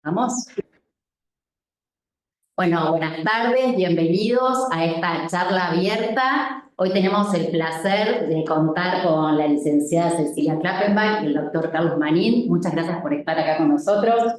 ¿Vamos? Bueno, buenas tardes, bienvenidos a esta charla abierta. Hoy tenemos el placer de contar con la licenciada Cecilia Klappenbach y el doctor Carlos Manín. Muchas gracias por estar acá con nosotros.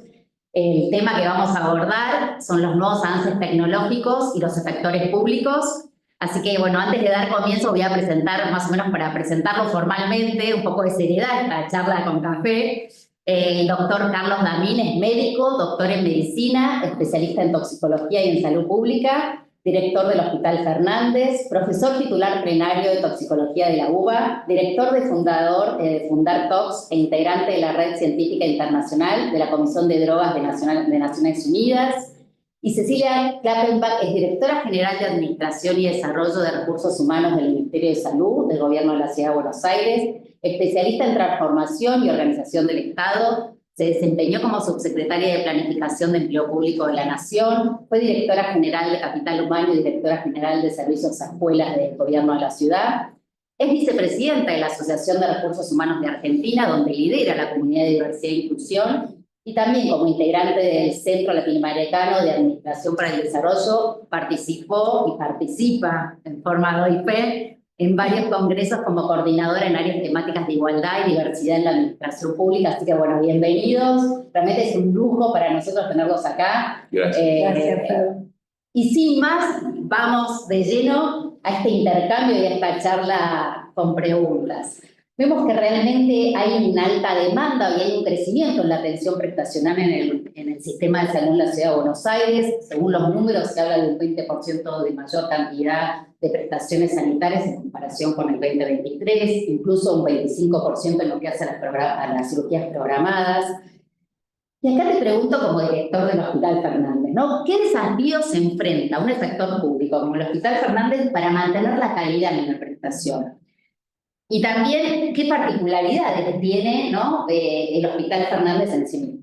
El tema que vamos a abordar son los nuevos avances tecnológicos y los efectores públicos. Así que, bueno, antes de dar comienzo voy a presentar, más o menos para presentarlo formalmente, un poco de seriedad esta charla con café. El doctor Carlos Damín es médico, doctor en medicina, especialista en toxicología y en salud pública, director del Hospital Fernández, profesor titular plenario de toxicología de la UBA, director de fundador de Fundar Tox e integrante de la Red Científica Internacional de la Comisión de Drogas de Naciones Unidas. Y Cecilia Klappenbach es directora general de Administración y Desarrollo de Recursos Humanos del Ministerio de Salud del Gobierno de la Ciudad de Buenos Aires, especialista en transformación y organización del Estado. Se desempeñó como subsecretaria de Planificación de Empleo Público de la Nación, fue directora general de Capital Humano y directora general de Servicios a Escuelas del Gobierno de la Ciudad. Es vicepresidenta de la Asociación de Recursos Humanos de Argentina, donde lidera la Comunidad de Diversidad e Inclusión, y también como integrante del Centro Latinoamericano de Administración para el Desarrollo, participó y participa en forma de OIP en varios congresos como coordinadora en áreas temáticas de igualdad y diversidad en la administración pública. Así que, bueno, bienvenidos. Realmente es un lujo para nosotros tenerlos acá. Gracias. Y sin más, vamos de lleno a este intercambio y a esta charla con preguntas. Vemos que realmente hay una alta demanda y hay un crecimiento en la atención prestacional en el sistema de salud en la Ciudad de Buenos Aires. Según los números, se habla de un 20% de mayor cantidad de prestaciones sanitarias en comparación con el 2023, incluso un 25% en lo que hace a las cirugías programadas. Y acá te pregunto como director del Hospital Fernández, ¿no? ¿Qué desafíos se enfrenta un efector público como el Hospital Fernández para mantener la calidad en la prestación? Y también, ¿qué particularidades tiene, ¿no, el Hospital Fernández en sí mismo?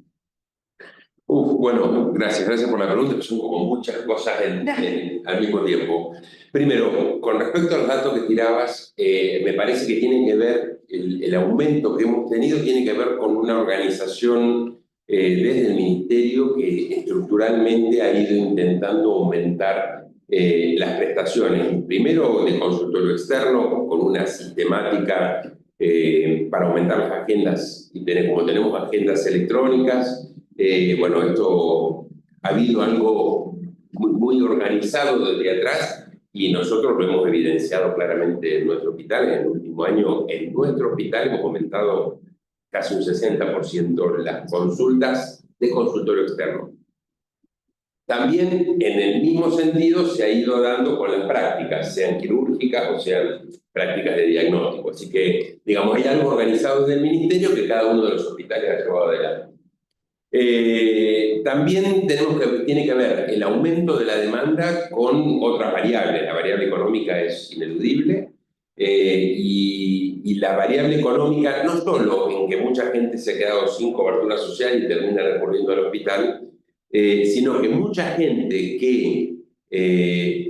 Bueno, gracias por la pregunta, que son como muchas cosas al mismo tiempo. Primero, con respecto a los datos que tirabas, me parece que tienen que ver, el aumento que hemos tenido tiene que ver con una organización desde el Ministerio que estructuralmente ha ido intentando aumentar las prestaciones. Primero, de consultorio externo, con una sistemática para aumentar las agendas, y como tenemos agendas electrónicas. Bueno, esto ha habido algo muy organizado desde atrás y nosotros lo hemos evidenciado claramente en nuestro hospital. En el último año, en nuestro hospital hemos aumentado casi un 60% las consultas de consultorio externo. También en el mismo sentido se ha ido dando con las prácticas, sean quirúrgicas o sean prácticas de diagnóstico. Así que, digamos, hay algo organizado desde el Ministerio que cada uno de los hospitales ha llevado adelante. También tiene que ver el aumento de la demanda con otras variables. La variable económica es ineludible y la variable económica no solo en que mucha gente se ha quedado sin cobertura social y termina recurriendo al hospital, sino que mucha gente que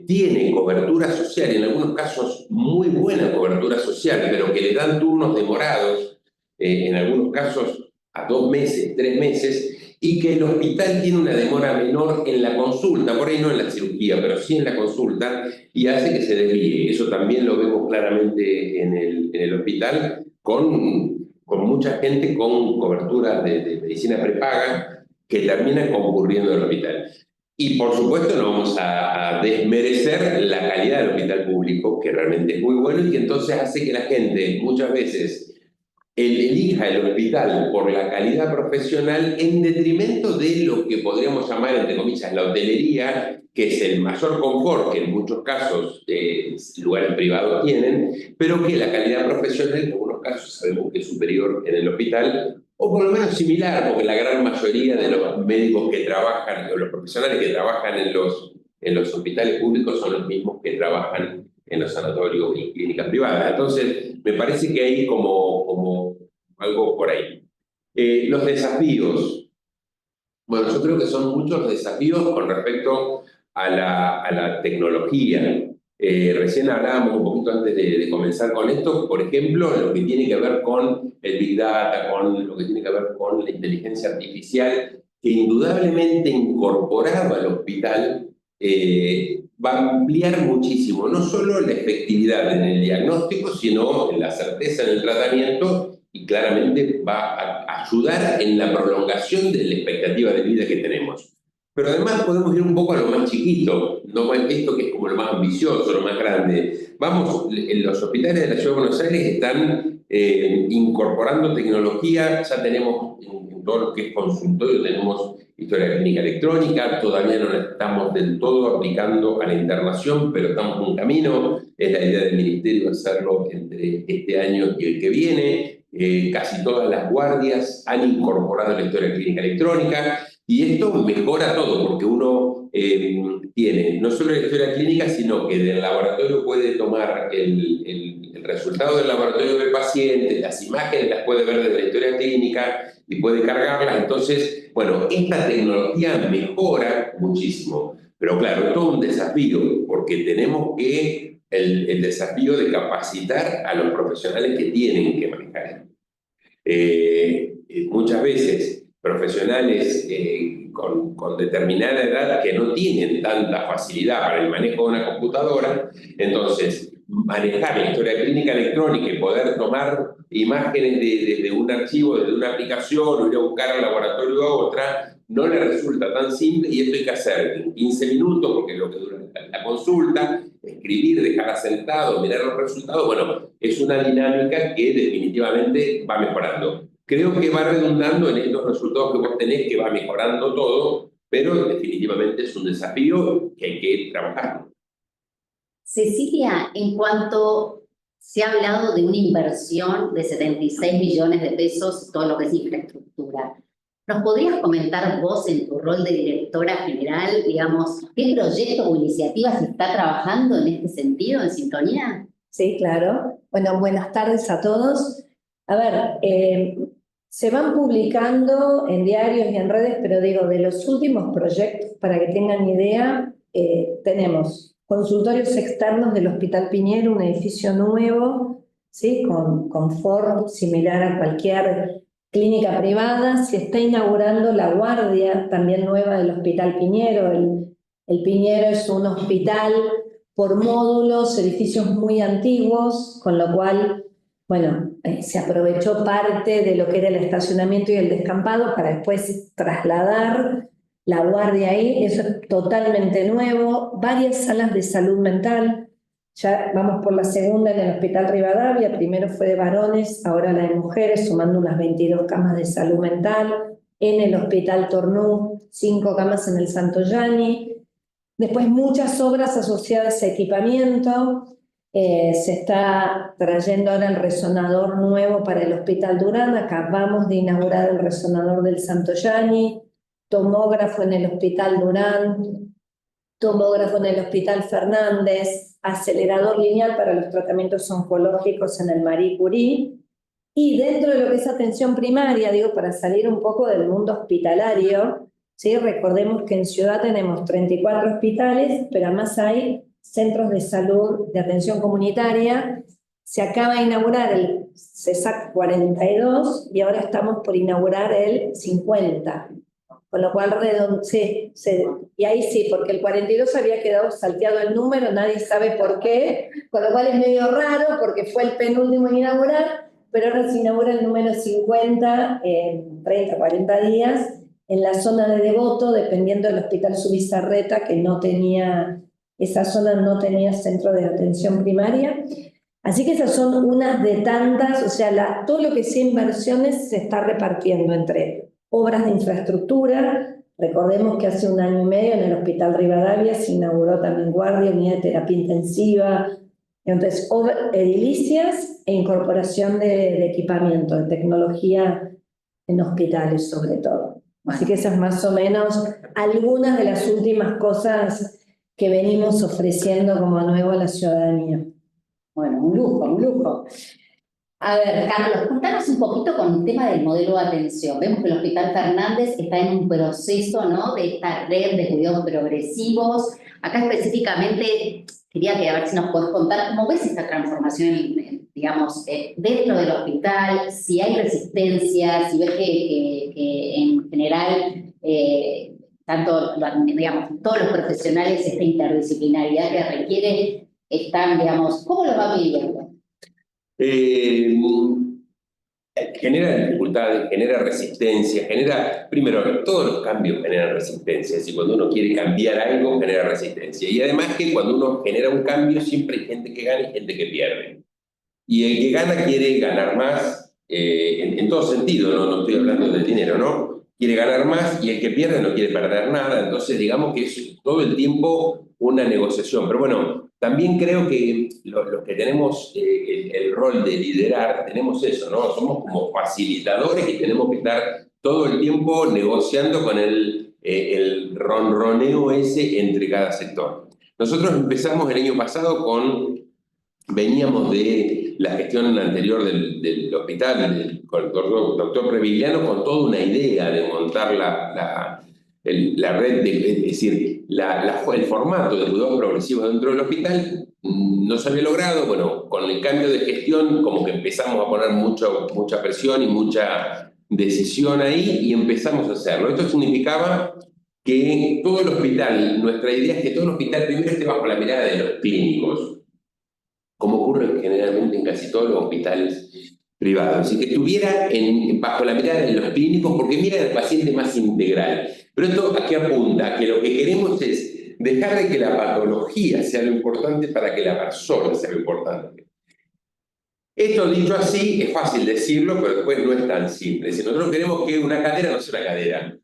tiene cobertura social, en algunos casos muy buena cobertura social, pero que le dan turnos demorados, en algunos casos a 2 meses, 3 meses, y que el hospital tiene una demora menor en la consulta, por ahí no en la cirugía, pero sí en la consulta, y hace que se desvíe. Eso también lo vemos claramente en el hospital, con mucha gente con cobertura de medicina prepaga que termina concurriendo al hospital. Y por supuesto no vamos a desmerecer la calidad del hospital público, que realmente es muy bueno y que entonces hace que la gente muchas veces elija el hospital por la calidad profesional en detrimento de lo que podríamos llamar, entre comillas, la hotelería, que es el mayor confort que en muchos casos lugares privados tienen, pero que la calidad profesional en algunos casos sabemos que es superior en el hospital, o por lo menos similar, porque la gran mayoría de los médicos que trabajan, o los profesionales que trabajan en los hospitales públicos son los mismos que trabajan en los sanatorios y clínicas privadas. Entonces, me parece que hay como algo por ahí. Los desafíos. Bueno, yo creo que son muchos los desafíos con respecto a la tecnología. Recién hablábamos un poquito antes de comenzar con esto, por ejemplo, lo que tiene que ver con el Big Data, con lo que tiene que ver con la inteligencia artificial, que indudablemente incorporado al hospital va a ampliar muchísimo, no solo la efectividad en el diagnóstico, sino en la certeza en el tratamiento y claramente va a ayudar en la prolongación de la expectativa de vida que tenemos. Pero además podemos ir un poco a lo más chiquito, no más esto que es como lo más ambicioso, lo más grande. Vamos, en los hospitales de la Ciudad de Buenos Aires están incorporando tecnología, ya tenemos en todo lo que es consultorio, tenemos historia clínica electrónica, todavía no la estamos del todo aplicando a la internación, pero estamos en camino, es la idea del Ministerio hacerlo entre este año y el que viene. Casi todas las guardias han incorporado la historia clínica electrónica, y esto mejora todo, porque uno tiene no solo la historia clínica, sino que del laboratorio puede tomar el resultado del laboratorio del paciente, las imágenes las puede ver desde la historia clínica y puede cargarlas. Entonces, bueno, esta tecnología mejora muchísimo. Pero claro, es todo un desafío, porque tenemos que el desafío de capacitar a los profesionales que tienen que manejar esto. Muchas veces profesionales con determinada edad que no tienen tanta facilidad para el manejo de una computadora, entonces manejar la historia clínica electrónica y poder tomar imágenes de un archivo, de una aplicación, o ir a buscar al laboratorio a otra, no le resulta tan simple, y esto hay que hacer en 15 minutos, porque es lo que dura la consulta, escribir, dejar asentado, mirar los resultados. Bueno, es una dinámica que definitivamente va mejorando. Creo que va redundando en estos resultados que vos tenés, que va mejorando todo, pero definitivamente es un desafío que hay que trabajar. Cecilia, en cuanto se ha hablado de una inversión de 76 millones de pesos, todo lo que es infraestructura, ¿nos podrías comentar vos en tu rol de directora general, digamos, qué proyectos o iniciativas se está trabajando en este sentido, en sintonía? Sí, claro. Bueno, buenas tardes a todos. A ver, se van publicando en diarios y en redes, pero digo, de los últimos proyectos, para que tengan idea, tenemos consultorios externos del Hospital Piñero, un edificio nuevo, ¿sí? Con confort similar a cualquier clínica privada. Se está inaugurando la guardia también nueva del Hospital Piñero. El Piñero es un hospital por módulos, edificios muy antiguos, con lo cual, bueno, se aprovechó parte de lo que era el estacionamiento y el descampado para después trasladar la guardia ahí. Eso es totalmente nuevo. Varias salas de salud mental. Ya vamos por la segunda en el Hospital Rivadavia. Primero fue de varones, ahora la de mujeres, sumando unas 22 camas de salud mental. En el Hospital Tornú, 5 camas en el Santoyani. Después muchas obras asociadas a equipamiento. Se está trayendo ahora el resonador nuevo para el Hospital Durán. Acabamos de inaugurar el resonador del Santoyani, tomógrafo en el Hospital Durán, tomógrafo en el Hospital Fernández, acelerador lineal para los tratamientos oncológicos en el Marie Curie. Y dentro de lo que es atención primaria, digo, para salir un poco del mundo hospitalario, ¿sí? Recordemos que en Ciudad tenemos 34 hospitales, pero además hay centros de salud de atención comunitaria. Se acaba de inaugurar el CESAC 42 y ahora estamos por inaugurar el 50. Con lo cual, y ahí sí, porque el 42 había quedado salteado el número, nadie sabe por qué, con lo cual es medio raro porque fue el penúltimo en inaugurar, pero ahora se inaugura el número 50 en 30, 40 días en la zona de Devoto, dependiendo del Hospital Subizarreta, que no tenía, esa zona no tenía centro de atención primaria. Así que esas son unas de tantas, o sea, todo lo que sea inversiones se está repartiendo entre obras de infraestructura. Recordemos que hace 1 año y medio en el Hospital Rivadavia se inauguró también guardia, unidad de terapia intensiva. Entonces, edilicias e incorporación de equipamiento, de tecnología en hospitales sobre todo. Así que esas más o menos algunas de las últimas cosas que venimos ofreciendo como nuevo a la ciudadanía. Bueno, un lujo, un lujo. A ver, Carlos, contanos un poquito con el tema del modelo de atención. Vemos que el Hospital Fernández está en un proceso, ¿no?, de esta red de cuidados progresivos. Acá específicamente quería que a ver si nos podés contar cómo ves esta transformación, digamos, dentro del hospital, si hay resistencia, si ves que en general tanto, digamos, todos los profesionales, esta interdisciplinaridad que requiere, están, digamos, ¿cómo lo van viviendo? Genera dificultades, genera resistencia, primero, todos los cambios generan resistencia, es decir, cuando uno quiere cambiar algo, genera resistencia. Y además que cuando uno genera un cambio, siempre hay gente que gana y gente que pierde. Y el que gana quiere ganar más, en todo sentido, no estoy hablando de dinero, ¿no? Quiere ganar más y el que pierde no quiere perder nada, entonces digamos que es todo el tiempo una negociación. Pero bueno, también creo que los que tenemos el rol de liderar, tenemos eso, ¿no? Somos como facilitadores y tenemos que estar todo el tiempo negociando con el ronroneo ese entre cada sector. Nosotros empezamos el año pasado veníamos de la gestión anterior del hospital, con el doctor Revigliano, con toda una idea de montar la red, es decir, el formato de cuidados progresivos dentro del hospital. No se había logrado, bueno, con el cambio de gestión como que empezamos a poner mucha presión y mucha decisión ahí y empezamos a hacerlo. Esto significaba que todo el hospital, nuestra idea es que todo el hospital primero esté bajo la mirada de los clínicos, como ocurre generalmente en casi todos los hospitales privados, y que estuviera bajo la mirada de los clínicos, porque mira al paciente más integral. Pero esto ¿a qué apunta? Que lo que queremos es dejar de que la patología sea lo importante para que la persona sea lo importante. Esto dicho así, es fácil decirlo, pero después no es tan simple. Si nosotros queremos que una cadera no sea una cadera,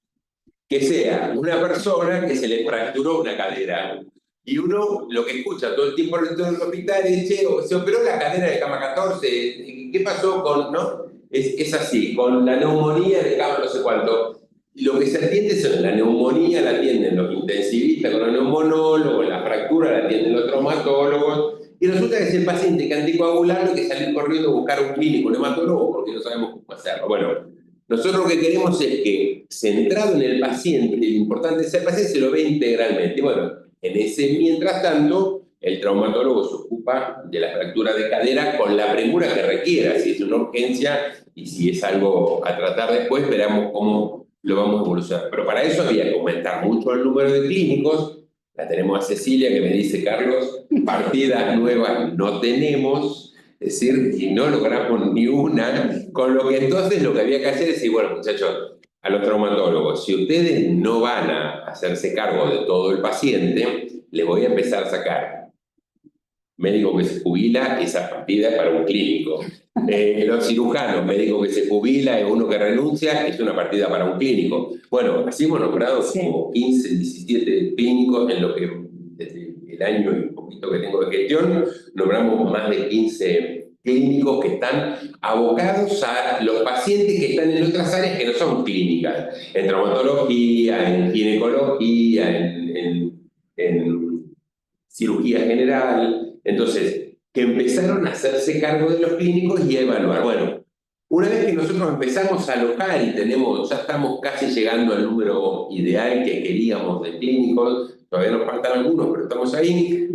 que sea una persona que se le fracturó una cadera. Y uno lo que escucha todo el tiempo dentro del hospital es, che, se operó la cadera de cama 14, ¿qué pasó con, no? Es así, con la neumonía de cama no sé cuánto. Y lo que se atiende es la neumonía, la atienden los intensivistas con los neumonólogos, la fractura la atienden los traumatólogos. Y resulta que es el paciente que anticoagularlo y que salir corriendo a buscar un clínico, un hematólogo, porque no sabemos cómo hacerlo. Bueno, nosotros lo que queremos es que, centrado en el paciente, lo importante es el paciente se lo ve integralmente. Bueno, mientras tanto, el traumatólogo se ocupa de la fractura de cadera con la premura que requiera, si es una urgencia y si es algo a tratar después, veremos cómo lo vamos a evolucionar. Pero para eso había que aumentar mucho el número de clínicos. La tenemos a Cecilia que me dice, Carlos, partidas nuevas no tenemos, es decir, y no logramos ni una, con lo que entonces lo que había que hacer es decir, bueno, muchachos, a los traumatólogos, si ustedes no van a hacerse cargo de todo el paciente, les voy a empezar a sacar médico que se jubila, esa partida es para un clínico. Los cirujanos, médico que se jubila, uno que renuncia, es una partida para un clínico. Bueno, así hemos nombrado como 15, 17 clínicos en lo que desde el año y un poquito que tengo de gestión, nombramos más de 15 clínicos que están abocados a los pacientes que están en otras áreas que no son clínicas, en traumatología, en ginecología, en cirugía general. Entonces, que empezaron a hacerse cargo de los clínicos y a evaluar. Bueno, una vez que nosotros empezamos a alojar y ya estamos casi llegando al número ideal que queríamos de clínicos, todavía nos faltan algunos, pero estamos ahí.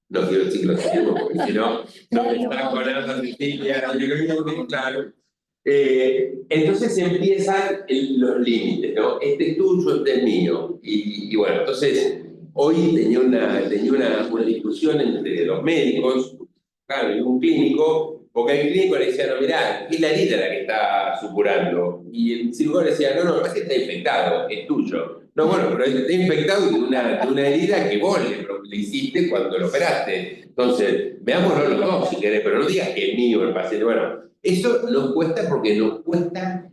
No quiero decir que lo tenemos, porque si no, no me está colando Cecilia, claro. Entonces empiezan los límites, ¿no? Este es tuyo, este es mío. Y bueno, entonces hoy tenía una discusión entre los médicos, claro, y un clínico, porque el clínico le decía, no, mirá, es la herida la que está supurando. Y el cirujano le decía, no, es que está infectado, es tuyo. No, bueno, pero está infectado de una herida que vos le hiciste cuando lo operaste. Entonces, veámoslo los dos si querés, pero no digas que es mío el paciente. Bueno, eso nos cuesta porque nos cuesta.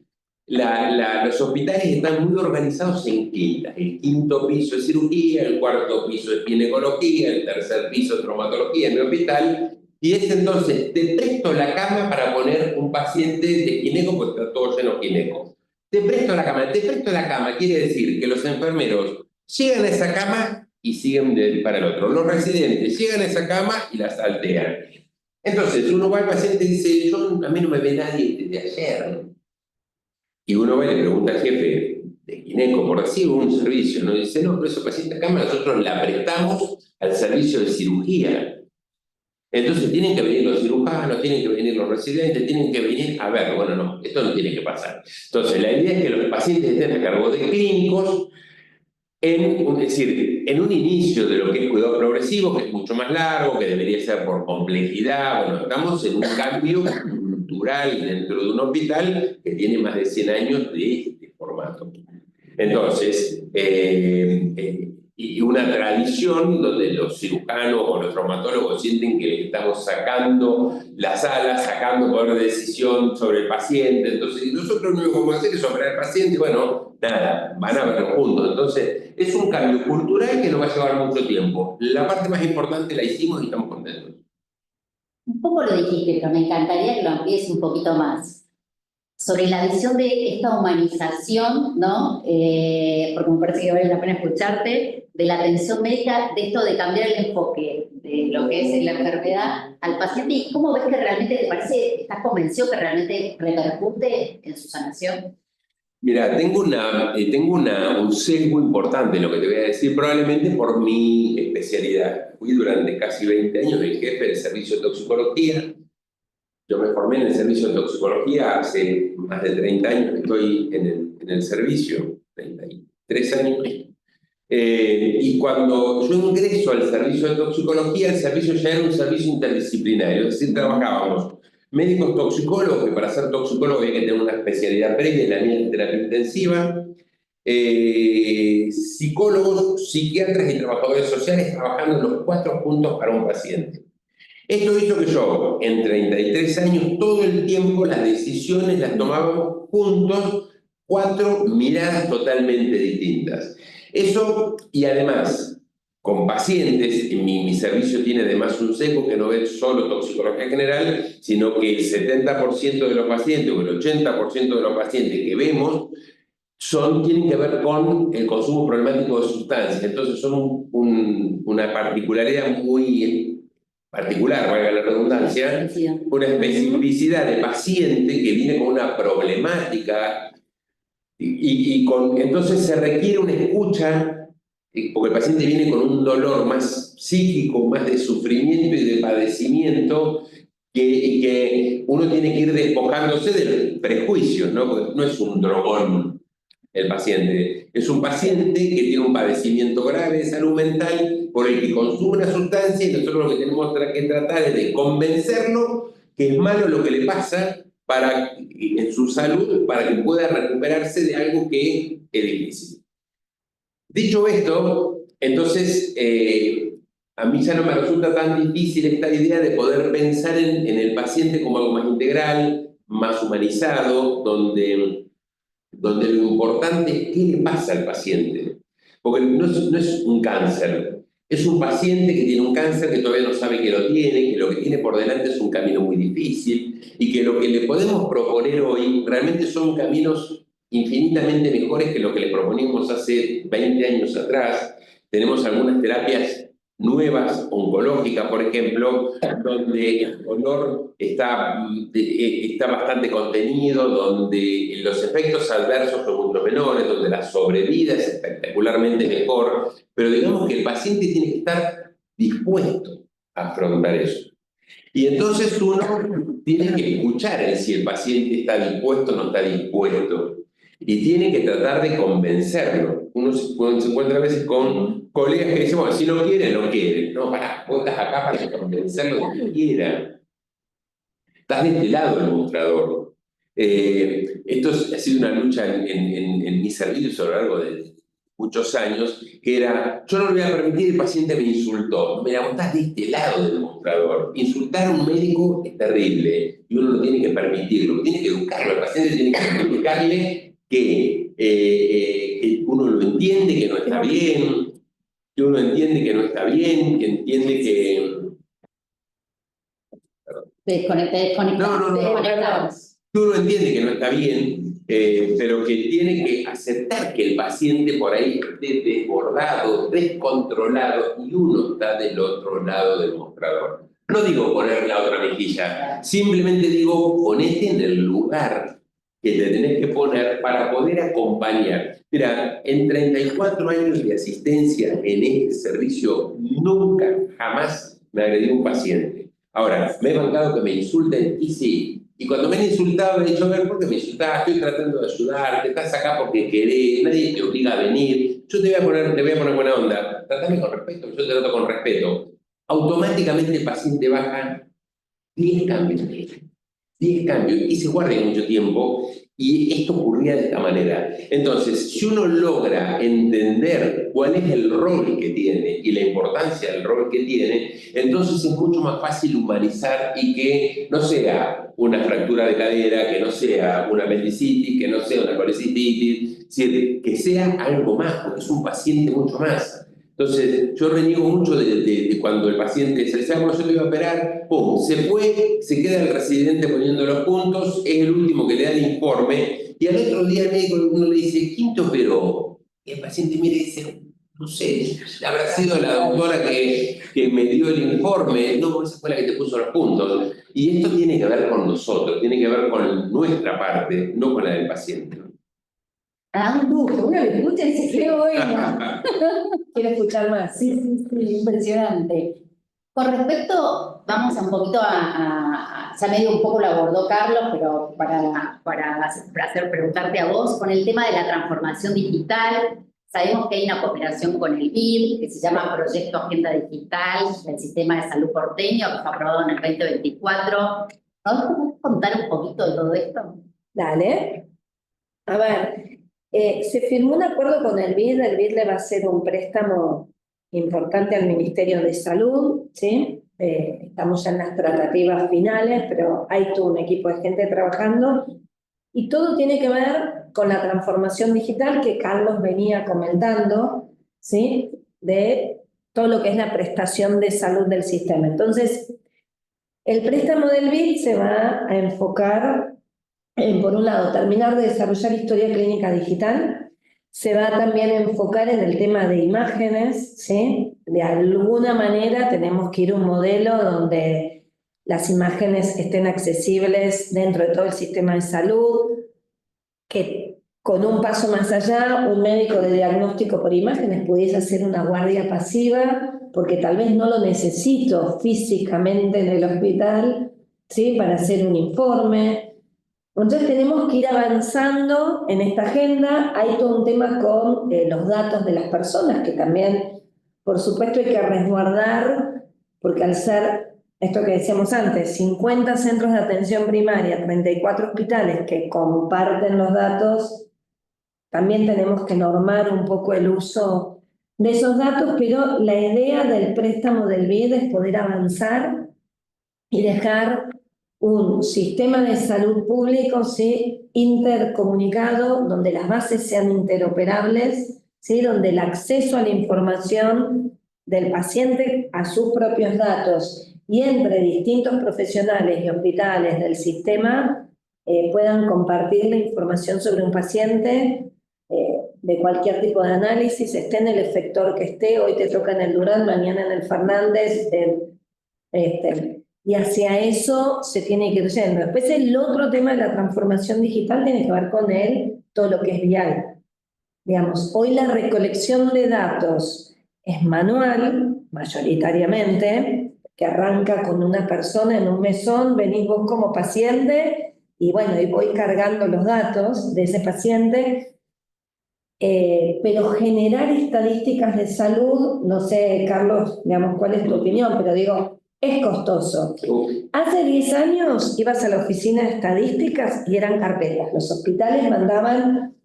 Los hospitales están muy organizados en quintas. El quinto piso es cirugía, el cuarto piso es ginecología, el tercer piso es traumatología en mi hospital. Y es entonces, te presto la cama para poner un paciente de gineco, porque está todo lleno de gineco. Te presto la cama quiere decir que los enfermeros llegan a esa cama y siguen para el otro. Los residentes llegan a esa cama y la saltean. Entonces, uno va al paciente y dice, a mí no me ve nadie desde ayer. Y uno va y le pregunta al jefe de gineco por recibir un servicio, ¿no? Y dice, no, pero ese paciente acá nosotros la prestamos al servicio de cirugía. Entonces tienen que venir los cirujanos, tienen que venir los residentes, tienen que venir a ver, bueno, no, esto no tiene que pasar. Entonces la idea es que los pacientes estén a cargo de clínicos, es decir, en un inicio de lo que es cuidado progresivo, que es mucho más largo, que debería ser por complejidad, bueno, estamos en un cambio cultural dentro de un hospital que tiene más de 100 años de este formato. Entonces, y una tradición donde los cirujanos o los traumatólogos sienten que le estamos sacando la sala, sacando poder de decisión sobre el paciente. Entonces, y nosotros lo único que vamos a hacer es operar al paciente, bueno, nada, van a verlo juntos. Entonces, es un cambio cultural que nos va a llevar mucho tiempo. La parte más importante la hicimos y estamos contentos. Un poco lo dijiste, pero me encantaría que lo amplíes un poquito más. Sobre la visión de esta humanización, ¿no? Porque me parece que vale la pena escucharte, de la atención médica, de esto de cambiar el enfoque de lo que es la enfermedad al paciente, y cómo ves que realmente te parece, estás convencido que realmente repercute en su sanación. Mira, tengo un sesgo importante en lo que te voy a decir, probablemente por mi especialidad. Fui durante casi 20 años el jefe del servicio de toxicología. Yo me formé en el servicio de toxicología hace más de 30 años que estoy en el servicio, 33 años. Y cuando yo ingreso al servicio de toxicología, el servicio ya era un servicio interdisciplinario, es decir, trabajábamos médicos toxicólogos, que para ser toxicólogo hay que tener una especialidad previa, la mía es terapia intensiva, psicólogos, psiquiatras y trabajadores sociales trabajando en los 4 puntos para un paciente. Esto hizo que yo, en 33 años, todo el tiempo las decisiones las tomábamos juntos, 4 miradas totalmente distintas. Eso, y además, con pacientes, mi servicio tiene además un sesgo que no es solo toxicología general, sino que el 70% de los pacientes o el 80% de los pacientes que vemos tienen que ver con el consumo problemático de sustancias. Entonces son una particularidad muy particular, valga la redundancia, una especificidad de paciente que viene con una problemática entonces se requiere una escucha, porque el paciente viene con un dolor más psíquico, más de sufrimiento y de padecimiento, que uno tiene que ir despojándose de los prejuicios, ¿no? Porque no es un drogón el paciente, es un paciente que tiene un padecimiento grave de salud mental por el que consume una sustancia y nosotros lo que tenemos que tratar es de convencerlo que es malo lo que le pasa en su salud para que pueda recuperarse de algo que es difícil. Dicho esto, entonces a mí ya no me resulta tan difícil esta idea de poder pensar en el paciente como algo más integral, más humanizado, donde lo importante es qué le pasa al paciente. Porque no es un cáncer, es un paciente que tiene un cáncer que todavía no sabe que lo tiene, que lo que tiene por delante es un camino muy difícil y que lo que le podemos proponer hoy realmente son caminos infinitamente mejores que lo que le proponíamos hace 20 años atrás. Tenemos algunas terapias nuevas, oncológicas, por ejemplo, donde el dolor está bastante contenido, donde los efectos adversos son mucho menores, donde la sobrevida es espectacularmente mejor, pero digamos que el paciente tiene que estar dispuesto a afrontar eso. Y entonces uno tiene que escuchar si el paciente está dispuesto o no está dispuesto. Y tiene que tratar de convencerlo. Uno se encuentra a veces con colegas que dicen, bueno, si no quiere, no quiere. No, pará, vos estás acá para convencerlo de que quiera. Estás de este lado del mostrador. Esto ha sido una lucha en mi servicio a lo largo de muchos años, que era, yo no le voy a permitir, el paciente me insultó. Mira, vos estás de este lado del mostrador. Insultar a un médico es terrible y uno lo tiene que permitirlo, tiene que educarlo. El paciente tiene que explicarle que uno lo entiende, que no está bien, que uno entiende que no está bien, que entiende que... Que uno entiende que no está bien, pero que tiene que aceptar que el paciente por ahí esté desbordado, descontrolado, y uno está del otro lado del mostrador. No digo poner la otra mejilla, simplemente digo ponete en el lugar que te tenés que poner para poder acompañar. Mira, en 34 años de asistencia en este servicio, nunca, jamás me agredió un paciente. Ahora, me he bancado que me insulten, y sí. Y cuando me han insultado, he dicho, a ver, ¿por qué me insultás? Estoy tratando de ayudarte, estás acá porque querés, nadie te obliga a venir. Yo te voy a poner buena onda. Tratame con respeto, yo te trato con respeto. Automáticamente el paciente baja 10 cambios. 10 cambios, hice guardia mucho tiempo y esto ocurría de esta manera. Entonces, si uno logra entender cuál es el rol que tiene y la importancia del rol que tiene, entonces es mucho más fácil humanizar y que no sea una fractura de cadera, que no sea una apendicitis, que no sea una colecistitis, es decir, que sea algo más, porque es un paciente mucho más. Entonces, yo reniego mucho de cuando el paciente se dice, bueno, yo te voy a operar, pum, se fue, se queda el residente poniendo los puntos, es el último que le da el informe, y al otro día el médico uno le dice, ¿quién te operó? Y el paciente mira y dice, no sé, habrá sido la doctora que me dio el informe, no, esa fue la que te puso los puntos. Y esto tiene que ver con nosotros, tiene que ver con nuestra parte, no con la del paciente. Ah, un lujo, uno lo escucha y dice, qué bueno. Quiero escuchar más. Sí, sí, sí, impresionante. Con respecto, vamos a un poquito ya medio un poco lo abordó Carlos, pero para hacer preguntarte a vos, con el tema de la transformación digital, sabemos que hay una cooperación con el BID, que se llama Proyecto Agenda Digital del Sistema de Salud Porteño, que fue aprobado en el 2024. ¿Nos podés contar un poquito de todo esto? Dale. A ver, se firmó un acuerdo con el BID le va a hacer un préstamo importante al Ministerio de Salud, ¿sí? Estamos ya en las tratativas finales, pero hay todo un equipo de gente trabajando y todo tiene que ver con la transformación digital que Carlos venía comentando, ¿sí? De todo lo que es la prestación de salud del sistema. Entonces, el préstamo del BID se va a enfocar por un lado, terminar de desarrollar historia clínica digital, se va también a enfocar en el tema de imágenes, ¿sí? De alguna manera tenemos que ir a un modelo donde las imágenes estén accesibles dentro de todo el sistema de salud, que con un paso más allá, un médico de diagnóstico por imágenes pudiese hacer una guardia pasiva, porque tal vez no lo necesito físicamente en el hospital, ¿sí? Para hacer un informe. Entonces tenemos que ir avanzando en esta agenda. Hay todo un tema con los datos de las personas, que también, por supuesto, hay que resguardar, porque al ser, esto que decíamos antes, 50 centros de atención primaria, 34 hospitales que comparten los datos, también tenemos que normar un poco el uso de esos datos, pero la idea del préstamo del BID es poder avanzar y dejar un sistema de salud público, ¿sí? Intercomunicado, donde las bases sean interoperables, ¿sí? Donde el acceso a la información del paciente a sus propios datos y entre distintos profesionales y hospitales del sistema puedan compartir la información sobre un paciente de cualquier tipo de análisis, esté en el efector que esté, hoy te toca en el Durán, mañana en el Fernández, y hacia eso se tiene que ir yendo. Después el otro tema de la transformación digital tiene que ver con todo lo que es vial. Digamos, hoy la recolección de datos es manual, mayoritariamente, que arranca con una persona en un mesón, venís vos como paciente, y bueno, y voy cargando los datos de ese paciente, pero generar estadísticas de salud, no sé, Carlos, digamos, cuál es tu opinión, pero digo, es costoso. Hace 10 años ibas a la oficina de estadísticas y eran carpetas. Los hospitales mandaban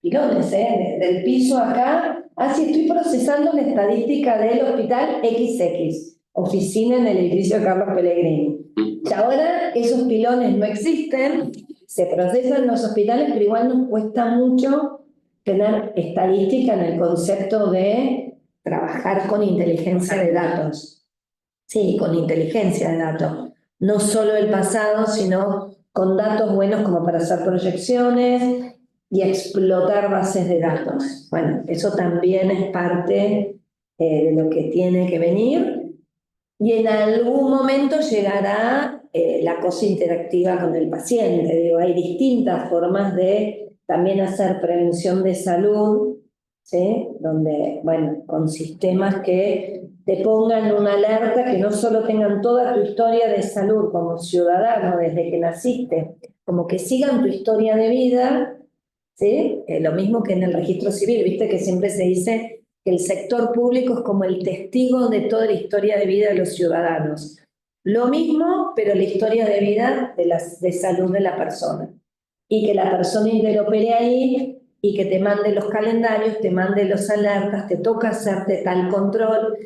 pilones, del piso acá. Así estoy procesando la estadística del hospital XX, oficina en el edificio de Carlos Pellegrini. Y ahora esos pilones no existen, se procesan en los hospitales, pero igual nos cuesta mucho tener estadística en el concepto de trabajar con inteligencia de datos. Sí, con inteligencia de datos. No solo el pasado, sino con datos buenos como para hacer proyecciones y explotar bases de datos. Bueno, eso también es parte de lo que tiene que venir. Y en algún momento llegará la cosa interactiva con el paciente. Digo, hay distintas formas de también hacer prevención de salud, ¿sí? Donde, bueno, con sistemas que te pongan una alerta, que no solo tengan toda tu historia de salud como ciudadano desde que naciste, como que sigan tu historia de vida, ¿sí? Lo mismo que en el registro civil, viste que siempre se dice que el sector público es como el testigo de toda la historia de vida de los ciudadanos. Lo mismo, pero la historia de vida de salud de la persona. Y que la persona interopere ahí y que te mande los calendarios, te mande los alertas, te toca hacerte tal control.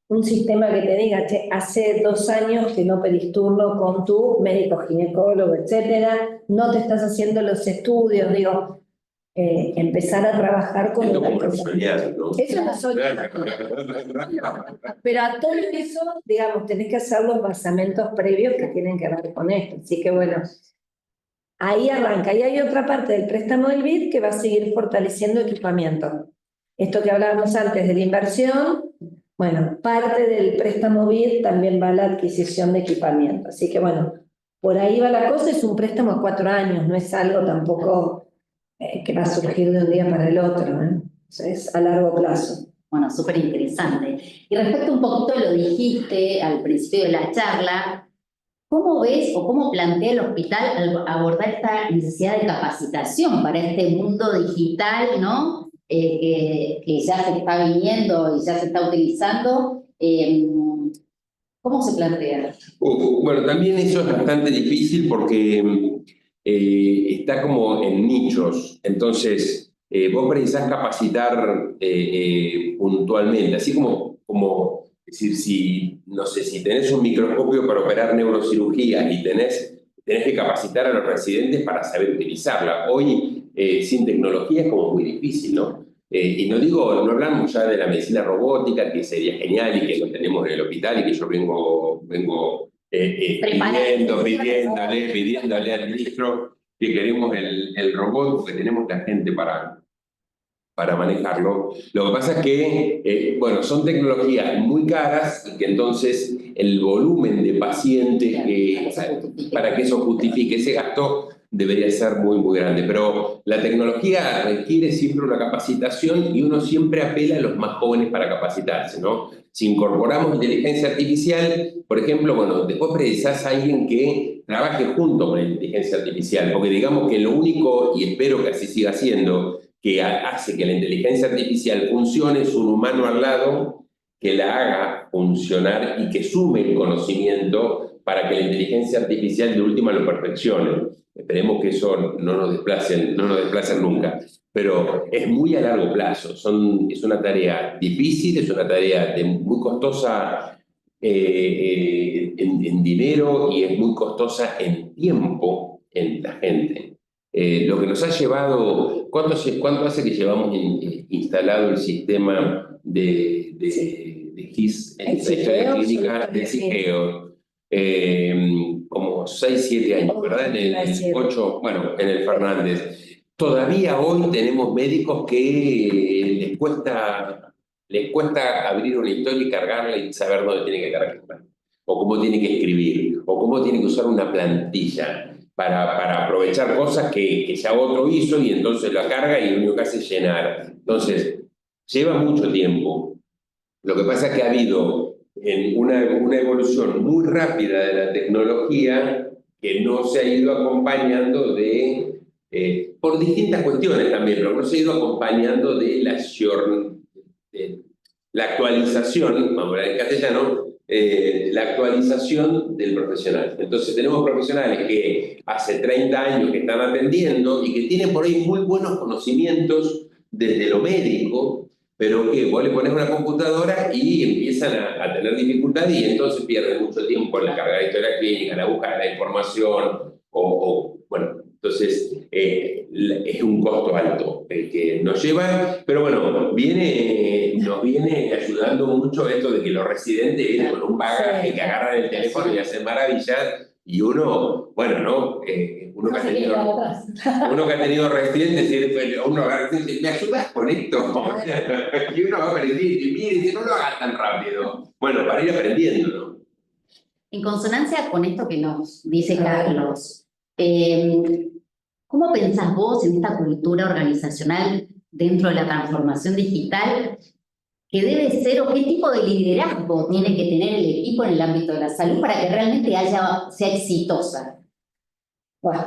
Un sistema que te diga, che, hace 2 años que no pedís turno con tu médico ginecólogo, etcétera, no te estás haciendo los estudios, digo, empezar a trabajar con Esto una como cosa. soñar, ¿no? Eso no soy. Pero a todo eso, digamos, tenés que hacer los basamentos previos que tienen que ver con esto. Así que bueno, ahí arranca. Y hay otra parte del préstamo del BID que va a seguir fortaleciendo equipamiento. Esto que hablábamos antes de la inversión, bueno, parte del préstamo BID también va a la adquisición de equipamiento. Así que bueno, por ahí va la cosa, es un préstamo a 4 años, no es algo tampoco que va a surgir de un día para el otro, ¿eh? O sea, es a largo plazo. Bueno, súper interesante. Y respecto un poquito, lo dijiste al principio de la charla, ¿cómo ves o cómo plantea el hospital al abordar esta necesidad de capacitación para este mundo digital, ¿no? Que ya se está viniendo y ya se está utilizando. ¿Cómo se plantea? Bueno, también eso es bastante difícil porque está como en nichos. Entonces, vos precisás capacitar puntualmente, así como decir, si, no sé, si tenés un microscopio para operar neurocirugía y tenés que capacitar a los residentes para saber utilizarla. Hoy, sin tecnología es como muy difícil, ¿no? Y no hablamos ya de la medicina robótica, que sería genial y que lo tenemos en el hospital y que yo vengo pidiéndole al ministro que queremos el robot porque tenemos la gente para manejarlo. Lo que pasa es que, bueno, son tecnologías muy caras y que entonces el volumen de pacientes para que eso justifique ese gasto debería ser muy, muy grande. Pero la tecnología requiere siempre una capacitación y uno siempre apela a los más jóvenes para capacitarse, ¿no? Si incorporamos inteligencia artificial, por ejemplo, bueno, después precisás a alguien que trabaje junto con la inteligencia artificial, porque digamos que lo único, y espero que así siga siendo, que hace que la inteligencia artificial funcione es un humano al lado que la haga funcionar y que sume el conocimiento para que la inteligencia artificial de última lo perfeccione. Esperemos que eso no nos desplacen nunca, pero es muy a largo plazo. Es una tarea difícil, es una tarea muy costosa en dinero y es muy costosa en tiempo en la gente. Lo que nos ha llevado, ¿cuánto hace que llevamos instalado el sistema de GIS en la historia clínica de CIGEO? Como 6, 7 años, ¿verdad? En el 8, bueno, en el Fernández. Todavía hoy tenemos médicos que les cuesta abrir una historia y cargarla y saber dónde tiene que cargarla, o cómo tiene que escribir, o cómo tiene que usar una plantilla para aprovechar cosas que ya otro hizo y entonces la carga y lo único que hace es llenar. Entonces, lleva mucho tiempo. Lo que pasa es que ha habido una evolución muy rápida de la tecnología que no se ha ido acompañando por distintas cuestiones también, pero no se ha ido acompañando de la actualización, vamos a hablar en castellano, la actualización del profesional. Entonces tenemos profesionales que hace 30 años que están atendiendo y que tienen por ahí muy buenos conocimientos desde lo médico, pero que vos le pones una computadora y empiezan a tener dificultades y entonces pierden mucho tiempo en la carga de historia clínica, en la búsqueda de la información, bueno, entonces es un costo alto el que nos lleva, pero bueno, nos viene ayudando mucho esto de que los residentes vienen con un bagaje que agarran el teléfono y hacen maravillas y uno, bueno, ¿no? Uno que ha tenido residentes, uno ¿me ayudas con esto? Y uno va aprendiendo y mire, no lo hagas tan rápido. Bueno, para ir aprendiendo, ¿no? En consonancia con esto que nos dice Carlos, ¿cómo pensás vos en esta cultura organizacional dentro de la transformación digital que debe ser o qué tipo de liderazgo tiene que tener el equipo en el ámbito de la salud para que realmente sea exitosa? Bueno.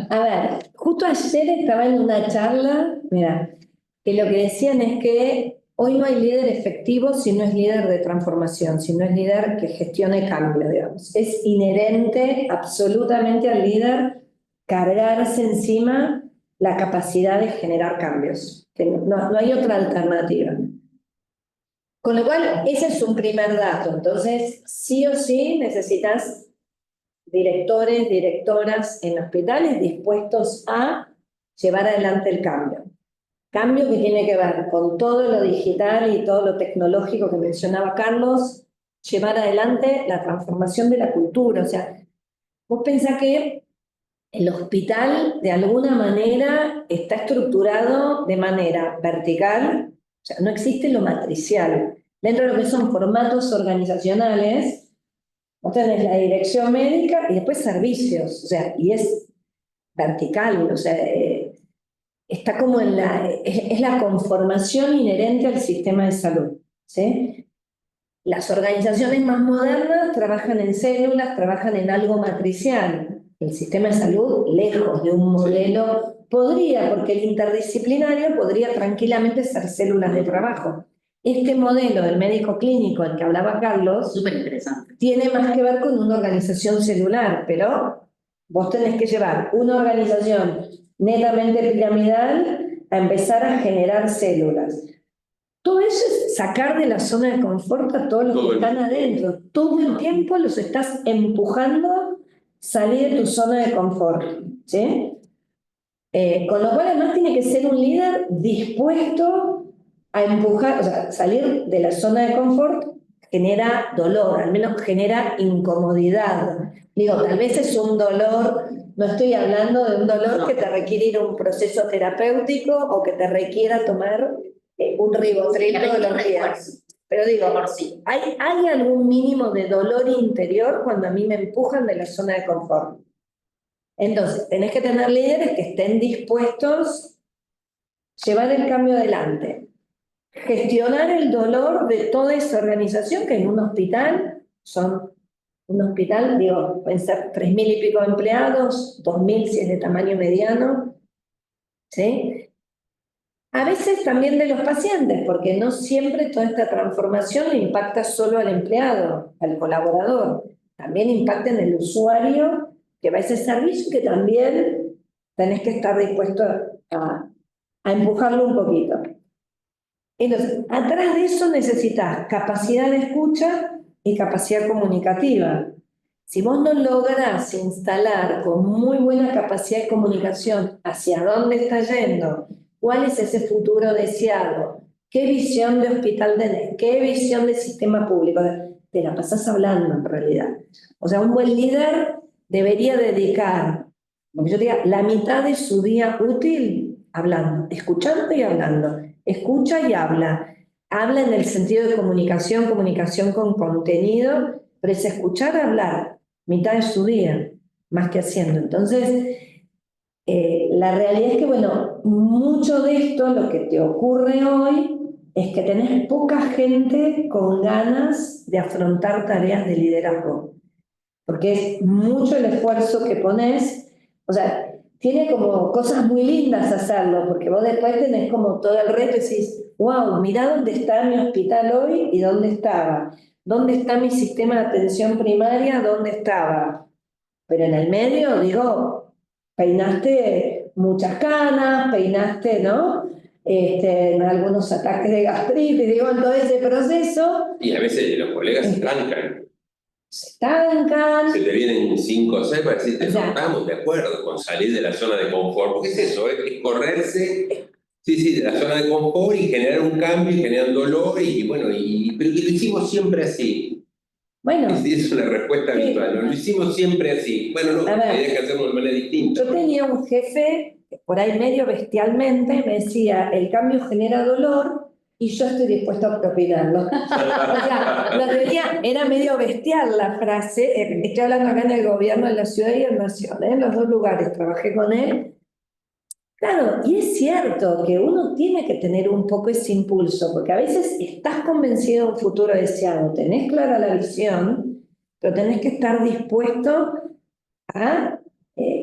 A ver, justo ayer estaba en una charla, mira, que lo que decían es que hoy no hay líder efectivo si no es líder de transformación, si no es líder que gestione cambio, digamos. Es inherente absolutamente al líder cargarse encima la capacidad de generar cambios, que no hay otra alternativa. Con lo cual, ese es un primer dato. Entonces, sí o sí necesitas directores, directoras en hospitales dispuestos a llevar adelante el cambio. Cambio que tiene que ver con todo lo digital y todo lo tecnológico que mencionaba Carlos, llevar adelante la transformación de la cultura. O sea, vos pensás que el hospital de alguna manera está estructurado de manera vertical, o sea, no existe lo matricial. Dentro de lo que son formatos organizacionales, vos tenés la dirección médica y después servicios, o sea, y es vertical, o sea, está como es la conformación inherente al sistema de salud, ¿sí? Las organizaciones más modernas trabajan en células, trabajan en algo matricial. El sistema de salud, lejos de un modelo, podría, porque el interdisciplinario podría tranquilamente ser células de trabajo. Este modelo del médico clínico al que hablaba Carlos, súper interesante, tiene más que ver con una organización celular, pero vos tenés que llevar una organización netamente piramidal a empezar a generar células. Todo eso es sacar de la zona de confort a todos los que están adentro. Todo el tiempo los estás empujando a salir de tu zona de confort, ¿sí? Con lo cual además tiene que ser un líder dispuesto a empujar, o sea, salir de la zona de confort genera dolor, al menos genera incomodidad. Digo, tal vez es un dolor, no estoy hablando de un dolor que te requiere ir a un proceso terapéutico o que te requiera tomar un ribotril todos los días. Pero digo, ¿hay algún mínimo de dolor interior cuando a mí me empujan de la zona de confort? Entonces, tenés que tener líderes que estén dispuestos a llevar el cambio adelante. Gestionar el dolor de toda esa organización que en un hospital digo, pueden ser 3.000 y pico de empleados, 2.000 si es de tamaño mediano, ¿sí? A veces también de los pacientes, porque no siempre toda esta transformación le impacta solo al empleado, al colaborador, también impacta en el usuario que va a ese servicio que también tenés que estar dispuesto a empujarlo un poquito. Entonces, atrás de eso necesitas capacidad de escucha y capacidad comunicativa. Si vos no lográs instalar con muy buena capacidad de comunicación hacia dónde está yendo, cuál es ese futuro deseado, qué visión de hospital tenés, qué visión de sistema público, te la pasás hablando en realidad. O sea, un buen líder debería dedicar, como yo diga, la mitad de su día útil hablando, escuchando y hablando. Escucha y habla. Habla en el sentido de comunicación con contenido, pero es escuchar, hablar, mitad de su día, más que haciendo. Entonces, la realidad es que, bueno, mucho de esto, lo que te ocurre hoy, es que tenés poca gente con ganas de afrontar tareas de liderazgo. Porque es mucho el esfuerzo que pones, o sea, tiene como cosas muy lindas hacerlo, porque vos después tenés como todo el reto y decís, wow, mirá dónde está mi hospital hoy y dónde estaba. ¿Dónde está mi sistema de atención primaria? ¿Dónde estaba? Pero en el medio, digo, peinaste muchas canas, peinaste, ¿no? Algunos ataques de gastritis, digo, en todo ese proceso. Y a veces los colegas se trancan. Se estancan. Se te vienen 5 o 6 para decirte, no estamos de acuerdo con salir de la zona de confort. Porque es eso, es correrse, sí, de la zona de confort y generar un cambio y generar un dolor. Y bueno, pero que lo hicimos siempre así. Bueno. Es una respuesta habitual, ¿no? Lo hicimos siempre así. Bueno, no, tenía que hacerlo de manera distinta. Yo tenía un jefe, por ahí medio bestialmente, me decía, el cambio genera dolor, y yo estoy dispuesto a propinarlo. O sea, lo tenía, era medio bestial la frase. Estoy hablando acá en el gobierno de la ciudad y en Nación, en los dos lugares trabajé con él. Claro, y es cierto que uno tiene que tener un poco ese impulso, porque a veces estás convencido de un futuro deseado, tenés clara la visión, pero tenés que estar dispuesto a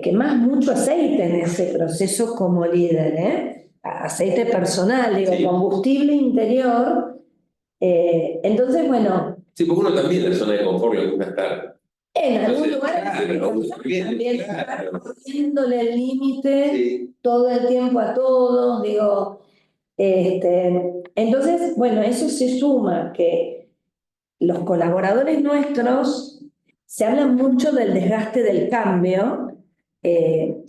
quemar mucho aceite en ese proceso como líder, ¿eh? Aceite personal, digo, Sí. combustible interior. Entonces, bueno, Sí, porque uno también en la zona de confort le gusta estar. en algún Entonces, lugar claro, uno también, también claro. estar poniéndole el límite Sí. todo el tiempo a todos, digo, entonces, bueno, eso se suma que los colaboradores nuestros se hablan mucho del desgaste del cambio, eh,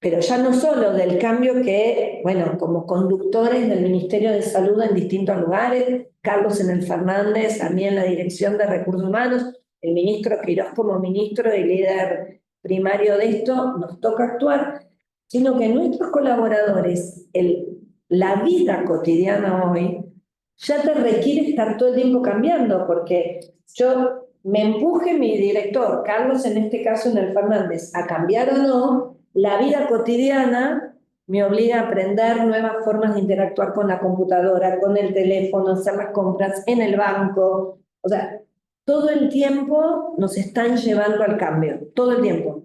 pero ya no solo del cambio que, bueno, como conductores del Ministerio de Salud en distintos lugares, Carlos en el Fernández, a mí en la Dirección de Recursos Humanos, el ministro Quirós como ministro y líder primario de esto, nos toca actuar, sino que nuestros colaboradores, la vida cotidiana hoy, ya te requiere estar todo el tiempo cambiando, porque yo me empuje mi director, Carlos en este caso en el Fernández, a cambiar o no, la vida cotidiana me obliga a aprender nuevas formas de interactuar con la computadora, con el teléfono, hacer las compras en el banco. O sea, todo el tiempo nos están llevando al cambio, todo el tiempo.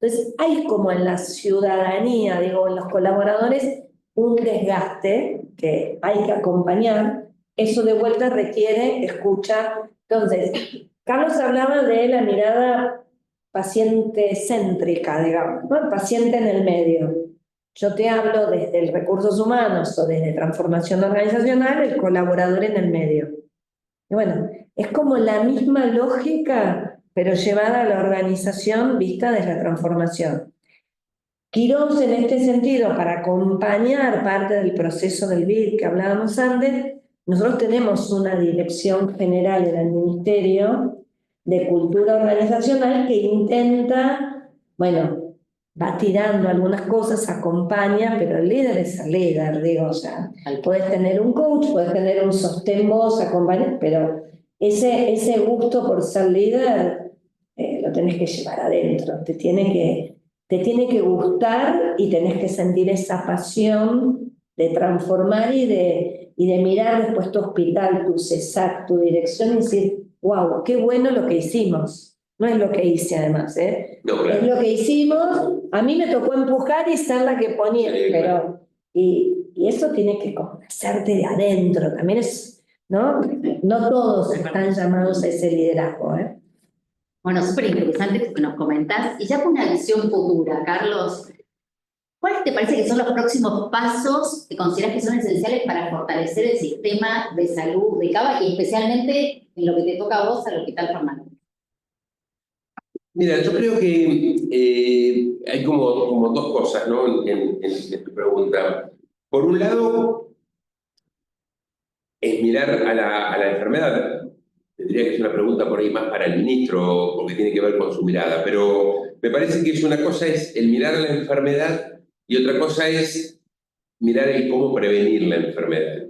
Entonces, hay como en la ciudadanía, digo, en los colaboradores, un desgaste que hay que acompañar. Eso de vuelta requiere escucha. Entonces, Carlos hablaba de la mirada paciente céntrica, digamos, ¿no? El paciente en el medio. Yo te hablo desde el recursos humanos o desde transformación organizacional, el colaborador en el medio. Y bueno, es como la misma lógica, pero llevada a la organización vista desde la transformación. Quirós, en este sentido, para acompañar parte del proceso del BID que hablábamos antes, nosotros tenemos una dirección general en el Ministerio de Cultura Organizacional que intenta, bueno, va tirando algunas cosas, acompaña, pero el líder es el líder, digo, o sea, puedes tener un coach, puedes tener un sostén vos, acompañar, pero ese gusto por ser líder lo tenés que llevar adentro, te tiene que gustar y tenés que sentir esa pasión de transformar y de mirar después tu hospital, tu CESAC, tu dirección y decir, wow, qué bueno lo que hicimos. No es lo que hice además, ¿eh? No, claro. Es lo que hicimos, a mí me tocó empujar y ser la que ponía, Sí, pero claro. y eso tiene que hacerte de adentro, también es, ¿no? No todos están llamados a ese liderazgo, ¿eh? Bueno, súper interesante lo que nos comentás. Y ya con una visión futura, Carlos, ¿cuáles te parece que son los próximos pasos que consideras que son esenciales para fortalecer el sistema de salud de Cava y especialmente en lo que te toca a vos al Hospital Fernández? Mira, yo creo que hay como dos cosas, ¿no? En tu pregunta. Por un lado, es mirar a la enfermedad. Tendría que ser una pregunta por ahí más para el ministro, porque tiene que ver con su mirada, pero me parece que una cosa es el mirar a la enfermedad y otra cosa es mirar el cómo prevenir la enfermedad.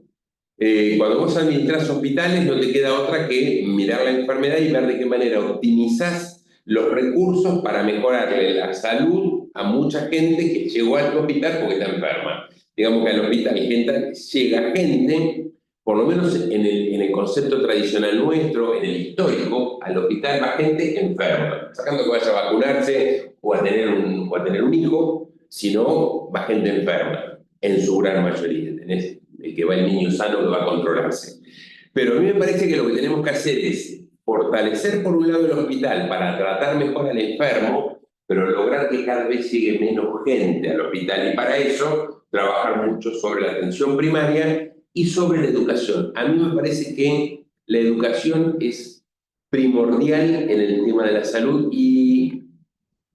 Cuando vos administrás hospitales no te queda otra que mirar la enfermedad y ver de qué manera optimizás los recursos para mejorarle la salud a mucha gente que llegó al hospital porque está enferma. Digamos que al hospital llega gente, por lo menos en el concepto tradicional nuestro, en el histórico, al hospital va gente enferma, sacando que vaya a vacunarse o a tener un hijo, sino va gente enferma, en su gran mayoría. Tenés el que va el niño sano que va a controlarse. Pero a mí me parece que lo que tenemos que hacer es fortalecer por un lado el hospital para tratar mejor al enfermo, pero lograr que cada vez llegue menos gente al hospital. Y para eso, trabajar mucho sobre la atención primaria y sobre la educación. A mí me parece que la educación es primordial en el tema de la salud y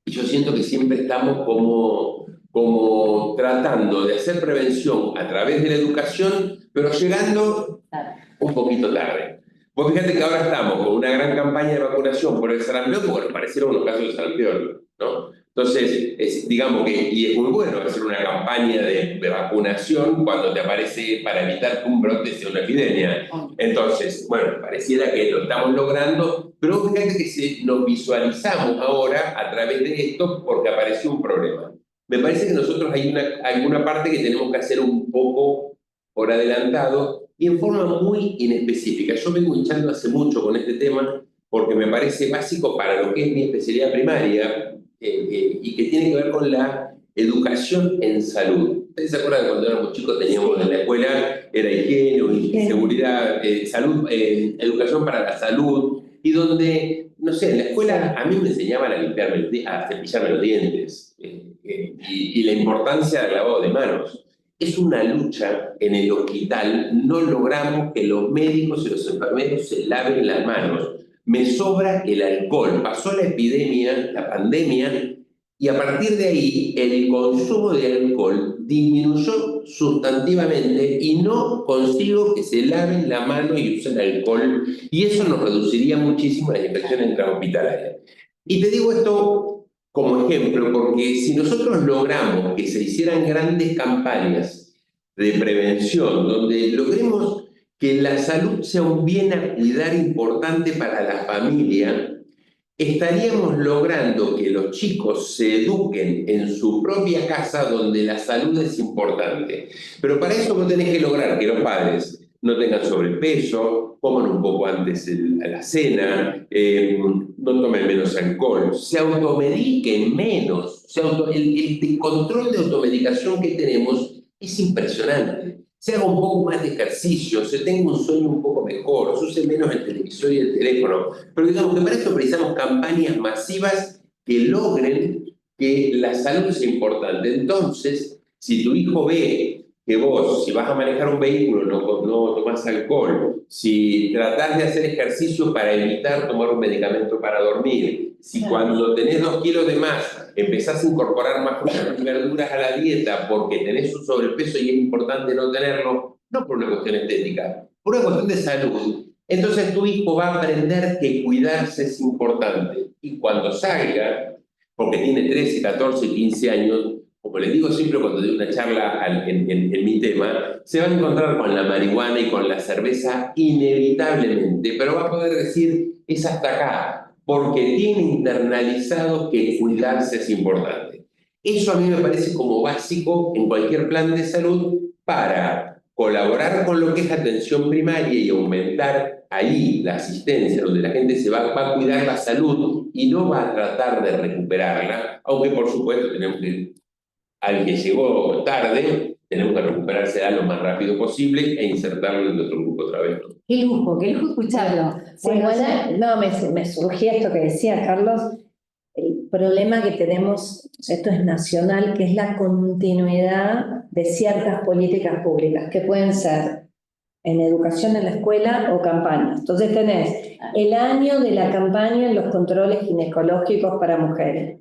yo siento que siempre estamos como tratando de hacer prevención a través de la educación, pero llegando un poquito tarde. Vos fíjate que ahora estamos con una gran campaña de vacunación por el sarampión, porque nos parecieron unos casos de sarampión, ¿no? Entonces, digamos que, y es muy bueno hacer una campaña de vacunación cuando te aparece para evitar que un brote sea una epidemia. Entonces, bueno, pareciera que lo estamos logrando, pero fíjate que nos visualizamos ahora a través de esto porque apareció un problema. Me parece que nosotros hay una parte que tenemos que hacer un poco por adelantado y en forma muy inespecífica. Yo vengo hinchando hace mucho con este tema porque me parece básico para lo que es mi especialidad primaria y que tiene que ver con la educación en salud. ¿Ustedes se acuerdan cuando éramos chicos teníamos en la escuela, era higiene, seguridad, salud, educación para la salud, y donde, no sé, en la escuela a mí me enseñaban a limpiarme, a cepillarme los dientes, y la importancia del lavado de manos. Es una lucha en el hospital, no logramos que los médicos y los enfermeros se laven las manos. Me sobra el alcohol. Pasó la epidemia, la pandemia, y a partir de ahí el consumo de alcohol disminuyó sustantivamente y no consigo que se laven la mano y usen alcohol, y eso nos reduciría muchísimo las infecciones intrahospitalarias. Y te digo esto como ejemplo, porque si nosotros logramos que se hicieran grandes campañas de prevención, donde logremos que la salud sea un bien a cuidar importante para la familia, estaríamos logrando que los chicos se eduquen en su propia casa donde la salud es importante. Pero para eso vos tenés que lograr que los padres no tengan sobrepeso, coman un poco antes la cena, no tomen menos alcohol, se automediquen menos. El control de automedicación que tenemos es impresionante. Se haga un poco más de ejercicio, se tenga un sueño un poco mejor, se use menos el televisor y el teléfono. Pero digamos que para eso precisamos campañas masivas que logren que la salud sea importante. Entonces, si tu hijo ve que vos, si vas a manejar un vehículo, no tomás alcohol, si tratás de hacer ejercicio para evitar tomar un medicamento para dormir, si cuando tenés 2 kilos de más empezás a incorporar más frutas y verduras a la dieta porque tenés un sobrepeso y es importante no tenerlo, no por una cuestión estética, por una cuestión de salud, entonces tu hijo va a aprender que cuidarse es importante. Y cuando salga, porque tiene 13, 14, 15 años, como les digo siempre cuando doy una charla en mi tema, se va a encontrar con la marihuana y con la cerveza inevitablemente, pero va a poder decir, es hasta acá, porque tiene internalizado que cuidarse es importante. Eso a mí me parece como básico en cualquier plan de salud para colaborar con lo que es atención primaria y aumentar ahí la asistencia, donde la gente va a cuidar la salud y no va a tratar de recuperarla, aunque por supuesto tenemos que, al que llegó tarde, tenemos que recuperarse lo más rápido posible e insertarlo en nuestro grupo otra vez. Qué lujo escucharlo. Sí, bueno, me surgía esto que decía Carlos, el problema que tenemos, esto es nacional, que es la continuidad de ciertas políticas públicas, que pueden ser en educación en la escuela o campañas. Entonces tenés el año de la campaña en los controles ginecológicos para mujeres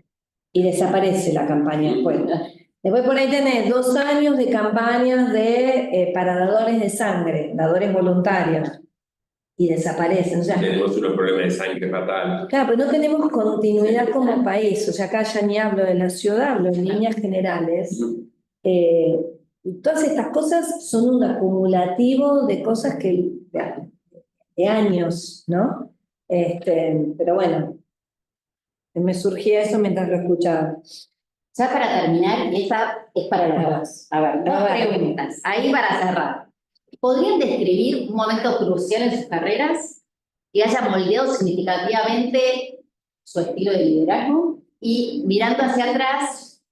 y desaparece la campaña después. Después por ahí tenés 2 años de campañas para dadores de sangre, dadores voluntarios, y desaparecen. O sea, tenemos unos problemas de sangre fatal. Claro, pero no tenemos continuidad como país. O sea, acá ya ni hablo de la ciudad, hablo en líneas generales. Y todas estas cosas son un acumulativo de cosas de años, ¿no? Pero bueno, me surgía eso mientras lo escuchaba. Ya para terminar, y esa es para los dos. A ver, dos preguntas. Ahí para cerrar. ¿Podrían describir un momento crucial en sus carreras que haya moldeado significativamente su estilo de liderazgo? Y mirando hacia atrás,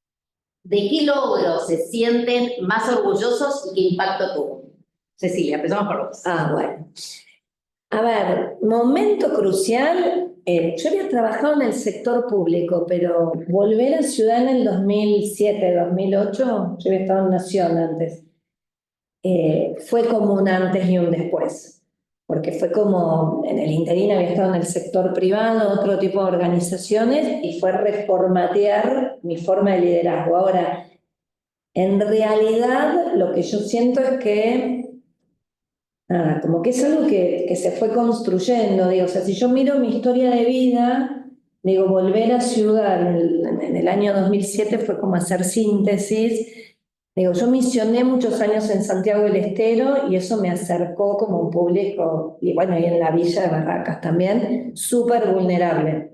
¿de qué logros se sienten más orgullosos y qué impacto tuvo? Cecilia, empezamos por vos. Bueno. A ver, momento crucial. Yo había trabajado en el sector público, pero volver a Ciudad en el 2007, 2008, yo había estado en Nación antes, fue como un antes y un después, porque fue como, en el interín había estado en el sector privado, otro tipo de organizaciones, y fue reformatear mi forma de liderazgo. Ahora, en realidad, lo que yo siento es que como que es algo que se fue construyendo, digo, o sea, si yo miro mi historia de vida, digo, volver a Ciudad en el año 2007 fue como hacer síntesis, digo, yo misioné muchos años en Santiago del Estero y eso me acercó como un público, y bueno, y en la Villa de Barracas también, súper vulnerable.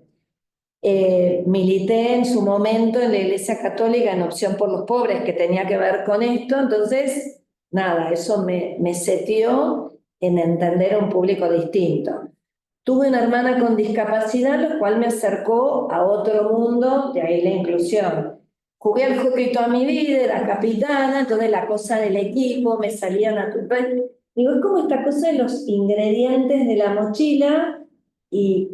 Milité en su momento en la Iglesia Católica en Opción por los Pobres, que tenía que ver con esto, entonces, nada, eso me seteó en entender a un público distinto. Tuve una hermana con discapacidad, lo cual me acercó a otro mundo, de ahí la inclusión. Jugué al hockey toda mi vida, era capitana, entonces la cosa del equipo, me salía natural. Digo, es como esta cosa de los ingredientes de la mochila, y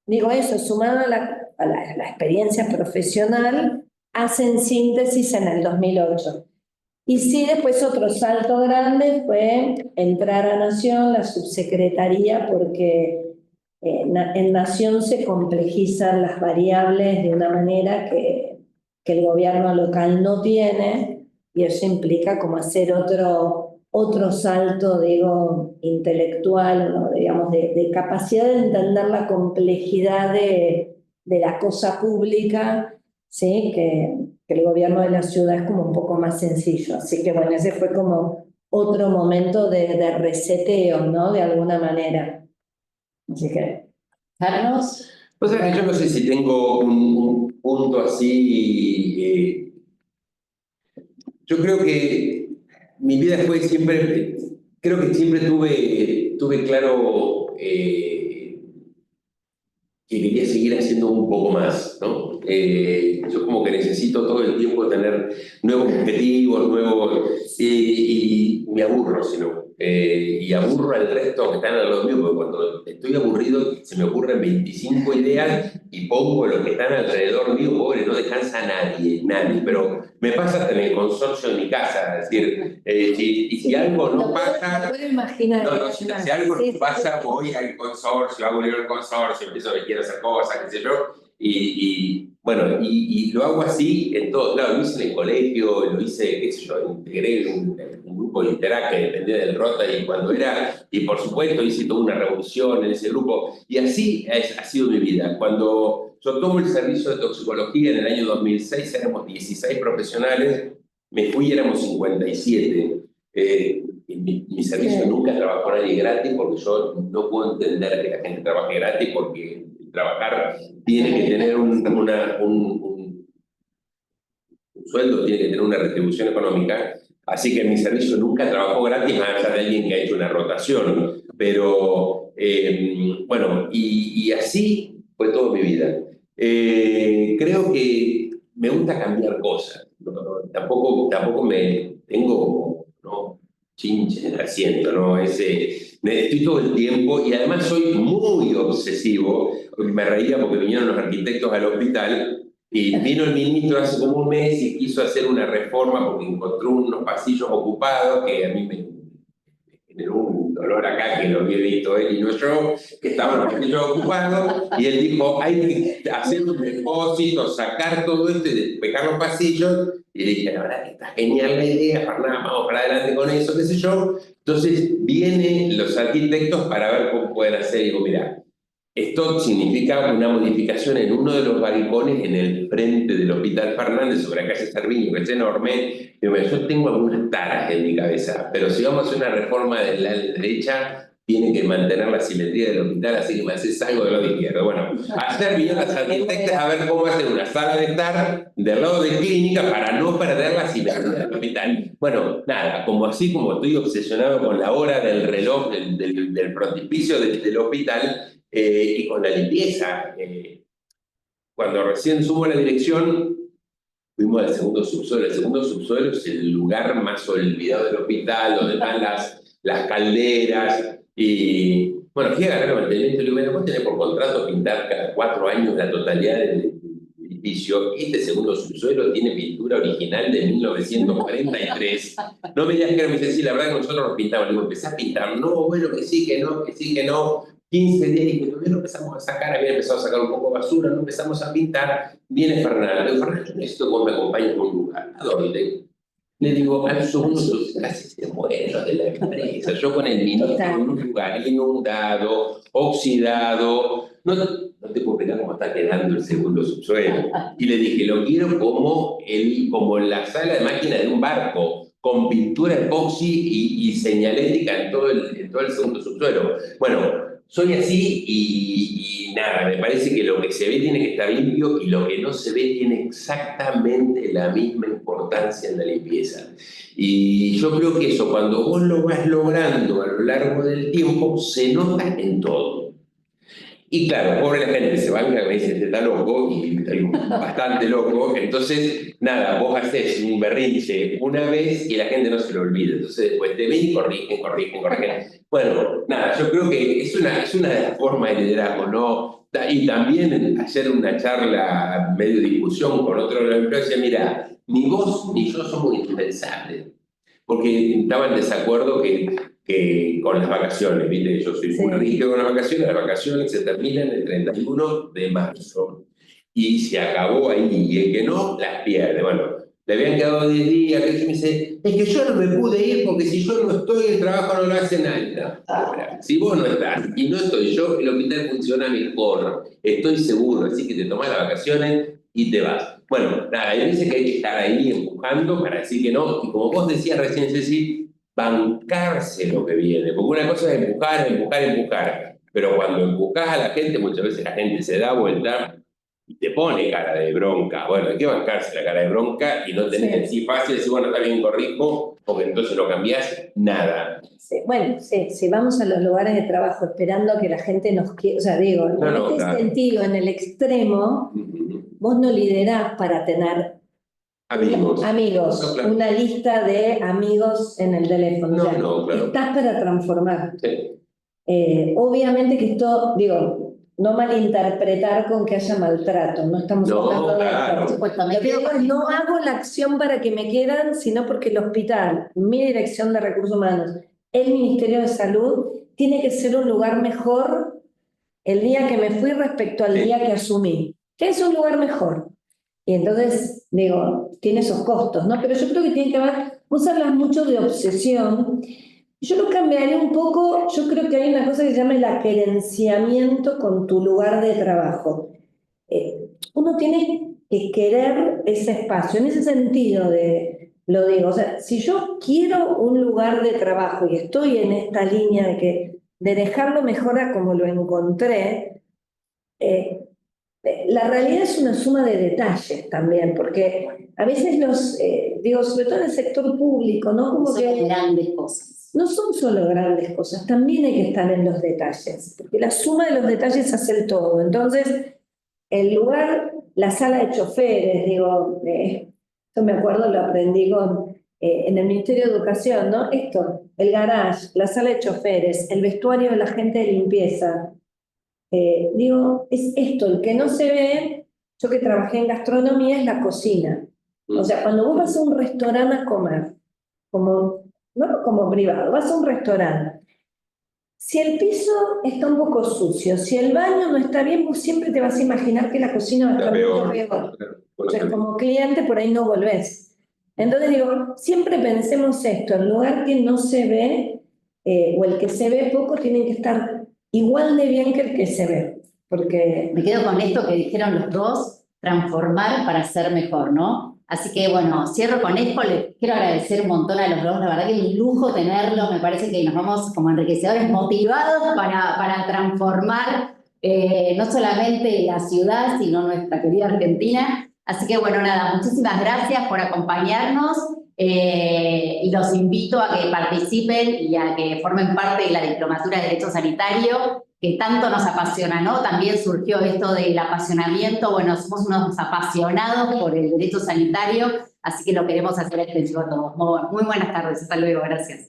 digo eso, sumado a la experiencia profesional, hacen síntesis en el 2008. Y sí, después otro salto grande fue entrar a Nación, la subsecretaría, porque en Nación se complejizan las variables de una manera que el gobierno local no tiene, y eso implica como hacer otro salto, digo, intelectual, ¿no? Digamos, de capacidad de entender la complejidad de la cosa pública, ¿sí? Que el gobierno de la ciudad es como un poco más sencillo. Así que bueno, ese fue como otro momento de reseteo, ¿no? De alguna manera. Así que, Carlos. O sea, yo no sé si tengo un punto así. Yo creo que mi vida fue siempre, creo que siempre tuve claro que quería seguir haciendo un poco más, ¿no? Yo como que necesito todo el tiempo tener nuevos objetivos, y me aburro, y aburro al resto que están al lado mío, porque cuando estoy aburrido se me ocurren 25 ideas y pongo los que están alrededor mío, pobre, no descansa nadie, pero me pasa hasta en el consorcio de mi casa, es decir, si algo no pasa... No puedo imaginar. No, si algo no pasa, voy al consorcio, hago el consorcio, empiezo a quiero hacer cosas, qué sé yo, bueno, y lo hago así en todos lados. Lo hice en el colegio, lo hice, qué sé yo, integré un grupo literario que dependía del Rotary cuando era, y por supuesto hice toda una revolución en ese grupo, y así ha sido mi vida. Cuando yo tomo el servicio de toxicología en el año 2006, éramos 16 profesionales, me fui y éramos 57. Mi servicio nunca trabajó nadie gratis, porque yo no puedo entender que la gente trabaje gratis, porque trabajar tiene que tener un sueldo, tiene que tener una retribución económica. Así que mi servicio nunca trabajó gratis, más allá de alguien que ha hecho una rotación. Pero bueno, y así fue toda mi vida. Creo que me gusta cambiar cosas. Tampoco me tengo, ¿no?, chinche en el asiento, ¿no? Estoy todo el tiempo, y además soy muy obsesivo. Me reía porque vinieron los arquitectos al hospital y vino el ministro hace como un mes y quiso hacer una reforma porque encontró unos pasillos ocupados que a mí me generó un dolor acá, que lo había visto él y no yo, que estaban los pasillos ocupados, y él dijo, hay que hacer un depósito, sacar todo esto y despejar los pasillos. Y le dije, la verdad que está genial la idea, Fernanda, vamos para adelante con eso, qué sé yo. Entonces vienen los arquitectos para ver cómo pueden hacer. Y digo, mira, esto significa una modificación en uno de los balcones en el frente del Hospital Fernández, sobre la calle Cerviño, que es enorme. Digo, mira, yo tengo algunas taras en mi cabeza, pero si vamos a hacer una reforma de la derecha, tiene que mantener la simetría del hospital, así que me haces algo del lado izquierdo. Bueno, ayer vinieron las arquitectas a ver cómo hacer una sala de estar del lado de clínica para no perder la simetría del hospital. Bueno, nada, como estoy obsesionado con la hora del reloj del frontispicio del hospital, y con la limpieza. Cuando recién subo a la dirección, fuimos al segundo subsuelo. El segundo subsuelo es el lugar más olvidado del hospital, donde están las calderas. Y bueno, fui a agarrar el mantenimiento y le digo, bueno, vos tenés por contrato pintar cada 4 años la totalidad del edificio. Este segundo subsuelo tiene pintura original de 1943. No me digas que no. Me dice, sí, la verdad que nosotros nos pintamos. Le digo, empecé a pintar. No, bueno, que sí, que no, que sí, que no. 15 días y todavía no empezamos a sacar, había empezado a sacar un poco de basura, no empezamos a pintar. Viene Fernando, le digo, Fernando, yo necesito que vos me acompañes a un lugar. ¿A dónde? Le digo, al segundo, casi se muere lo de la empresa. Yo con el ministro en un lugar inundado, oxidado, no te puedo explicar cómo está quedando el segundo subsuelo. Y le dije, lo quiero como la sala de máquina de un barco, con pintura epoxi y señalética en todo el segundo subsuelo. Bueno, soy así y nada, me parece que lo que se ve tiene que estar limpio y lo que no se ve tiene exactamente la misma importancia en la limpieza. Y yo creo que eso, cuando vos lo vas logrando a lo largo del tiempo, se nota en todo. Y claro, pobre la gente se banca, me dice, este está loco, y estoy bastante loco. Entonces, nada, vos haces un berrinche una vez y la gente no se lo olvida. Entonces, después te ven y corrigen. Bueno, nada, yo creo que es una de las formas de liderazgo, ¿no? Y también hacer una charla, medio discusión con otro de la empresa, mira, ni vos ni yo somos indispensables. Porque estaba en desacuerdo que con las vacaciones, ¿viste? Yo soy muy rígido con las vacaciones se terminan el 31 de marzo y se acabó ahí, y el que no, las pierde. Bueno, le habían quedado 10 días, que me dice, es que yo no me pude ir porque si yo no estoy, el trabajo no lo hace nadie. Ahora, si vos no estás y no estoy yo, el hospital funciona mejor, estoy seguro, así que te tomás las vacaciones y te vas. Bueno, nada, yo dice que hay que estar ahí empujando para decir que no, y como vos decías recién, Ceci, bancarse lo que viene, porque una cosa es empujar, pero cuando empujás a la gente, muchas veces la gente se da vuelta y te pone cara de bronca. Bueno, hay que bancarse la cara de bronca y no tenés que decir fácil, decir, bueno, está bien, corrijo, porque entonces no cambiás nada. Bueno, si vamos a los lugares de trabajo esperando que la gente nos quiera, o sea, digo, en este sentido, en el extremo, vos no liderás para tener amigos, No, claro. una lista de amigos en el teléfono. No, o sea, no, claro. Estás para transformar. Sí. Obviamente que esto, digo, no malinterpretar con que haya maltrato, no estamos hablando de esto. Lo que digo es, no hago la acción para que me quieran, sino porque el hospital, mi dirección de recursos humanos, el Ministerio de Salud, tiene que ser un lugar mejor el día que me fui respecto al día que asumí. Que es un lugar mejor. Y entonces, digo, tiene esos costos, ¿no? Pero yo creo que tiene que haber, vos hablas mucho de obsesión. Yo lo cambiaría un poco, yo creo que hay una cosa que se llama el aquerenciamiento con tu lugar de trabajo. Uno tiene que querer ese espacio, en ese sentido lo digo, o sea, si yo quiero un lugar de trabajo y estoy en esta línea de dejarlo mejor a como lo encontré, la realidad es una suma de detalles también, porque a veces digo, sobre todo en el sector público, ¿no? Como son que grandes cosas. No son solo grandes cosas, también hay que estar en los detalles, porque la suma de los detalles hace el todo. Entonces, el lugar, la sala de choferes, digo, yo me acuerdo, lo aprendí en el Ministerio de Educación, ¿no? Esto, el garage, la sala de choferes, el vestuario de la gente de limpieza. Digo, es esto, el que no se ve, yo que trabajé en gastronomía, es la cocina. O sea, cuando vos vas a un restaurante a comer, no como privado, vas a un restaurante. Si el piso está un poco sucio, si el baño no está bien, vos siempre te vas a imaginar que la cocina va a estar mucho peor. Entonces, como cliente, por ahí no volvés. Entonces digo, siempre pensemos esto, el lugar que no se ve, o el que se ve poco, tiene que estar igual de bien que el que se ve. Porque me quedo con esto que dijeron los dos, transformar para ser mejor, ¿no? Así que bueno, cierro con esto, les quiero agradecer un montón a los dos, la verdad que es un lujo tenerlos, me parece que nos vamos como enriquecedores, motivados para transformar no solamente la ciudad, sino nuestra querida Argentina. Así que bueno, nada, muchísimas gracias por acompañarnos y los invito a que participen y a que formen parte de la Diplomatura de Derecho Sanitario, que tanto nos apasiona, ¿no? También surgió esto del apasionamiento, bueno, somos unos apasionados por el derecho sanitario, así que lo queremos hacer extensivo a todos. Muy buenas tardes, hasta luego, gracias.